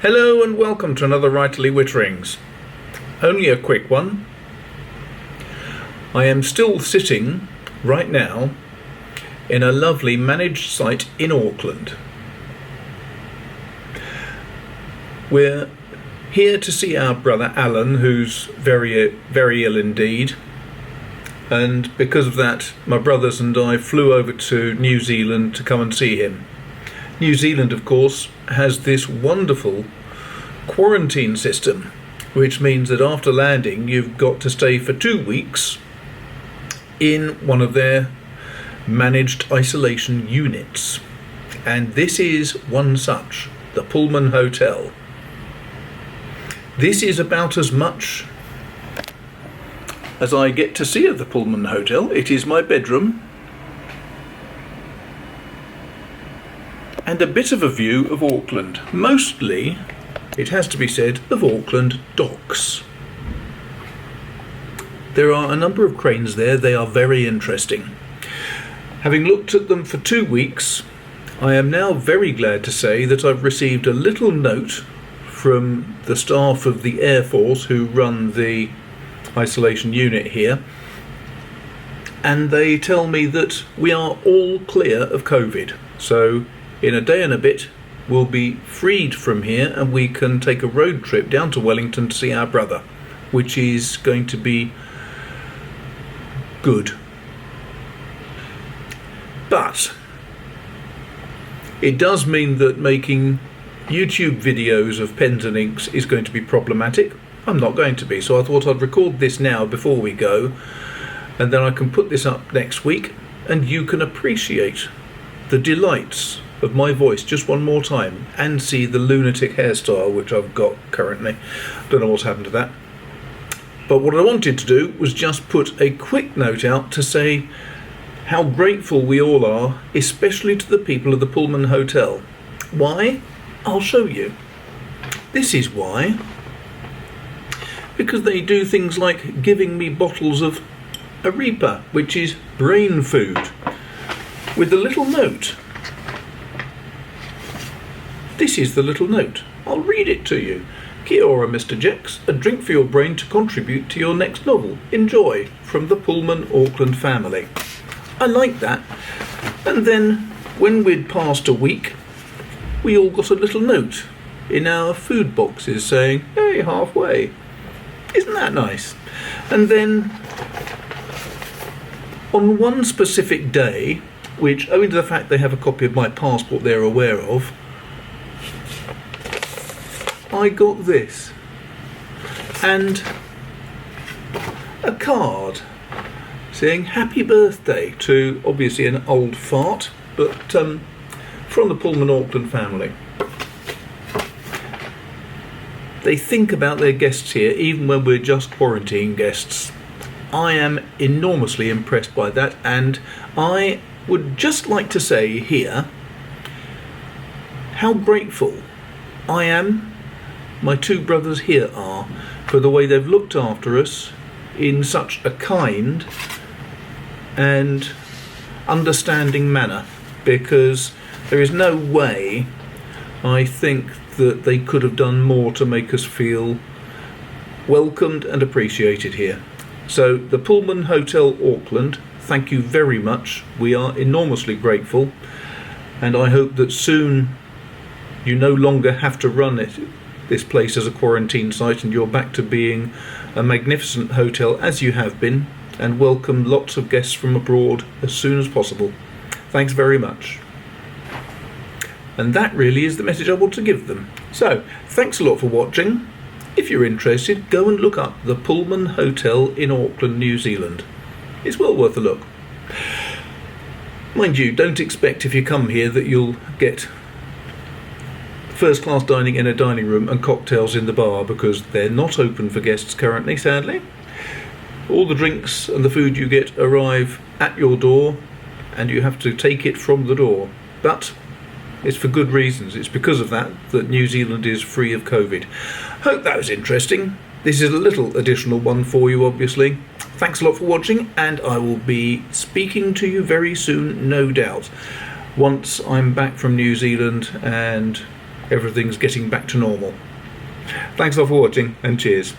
Hello and welcome to another Writerly Witterings. Only a quick one. I am still sitting right now in a lovely managed site in Auckland. We're here to see our brother Alan, who's very ill indeed, and because of that my brothers and I flew over to New Zealand to come and see him. New Zealand, of course, has this wonderful quarantine system, which means that after landing you've got to stay for 2 weeks in one of their managed isolation units. And this is one such, the Pullman Hotel. This is about as much as I get to see of the Pullman Hotel. It is my bedroom and a bit of a view of Auckland. Mostly, it has to be said, of Auckland docks. There are a number of cranes there. They are very interesting. Having looked at them for 2 weeks, I am now very glad to say that I've received a little note from the staff of the Air Force who run the isolation unit here, and they tell me that we are all clear of COVID. So in a day and a bit we'll be freed from here and we can take a road trip down to Wellington to see our brother, which is going to be good. But it does mean that making YouTube videos of pens and inks is going to be problematic. I'm not going to be, so I thought I'd record this now before we go, and then I can put this up next week and you can appreciate the delights of my voice just one more time and see the lunatic hairstyle which I've got currently. Don't know what's happened to that. But what I wanted to do was just put a quick note out to say how grateful we all are, especially to the people of the Pullman Hotel. Why? I'll show you. This is why. Because they do things like giving me bottles of Arepa, which is brain food, with a little note. This is the little note. I'll read it to you. Kia ora, Mr. Jex. A drink for your brain to contribute to your next novel. Enjoy. From the Pullman Auckland family. I like that. And then, when we'd passed a week, we all got a little note in our food boxes saying, hey, halfway. Isn't that nice? And then, on one specific day, which, owing to the fact they have a copy of my passport they're aware of, I got this, and a card saying happy birthday to, obviously, an old fart, but from the Pullman Auckland family. They think about their guests here even when we're just quarantine guests. I am enormously impressed by that, and I would just like to say here how grateful I am, my two brothers here are, for the way they've looked after us in such a kind and understanding manner, because there is no way I think that they could have done more to make us feel welcomed and appreciated here. So the Pullman Hotel Auckland, thank you very much. We are enormously grateful, and I hope that soon you no longer have to run this place as a quarantine site and you're back to being a magnificent hotel as you have been, and welcome lots of guests from abroad as soon as possible. Thanks very much. And that really is the message I want to give them. So, thanks a lot for watching. If you're interested, go and look up the Pullman Hotel in Auckland, New Zealand. It's well worth a look. Mind you, don't expect if you come here that you'll get first class dining in a dining room and cocktails in the bar, because they're not open for guests currently, sadly. All the drinks and the food you get arrive at your door and you have to take it from the door. But it's for good reasons. It's because of that New Zealand is free of COVID. Hope that was interesting. This is a little additional one for you, obviously. Thanks a lot for watching, and I will be speaking to you very soon, no doubt, once I'm back from New Zealand and everything's getting back to normal. Thanks a lot for watching, and cheers.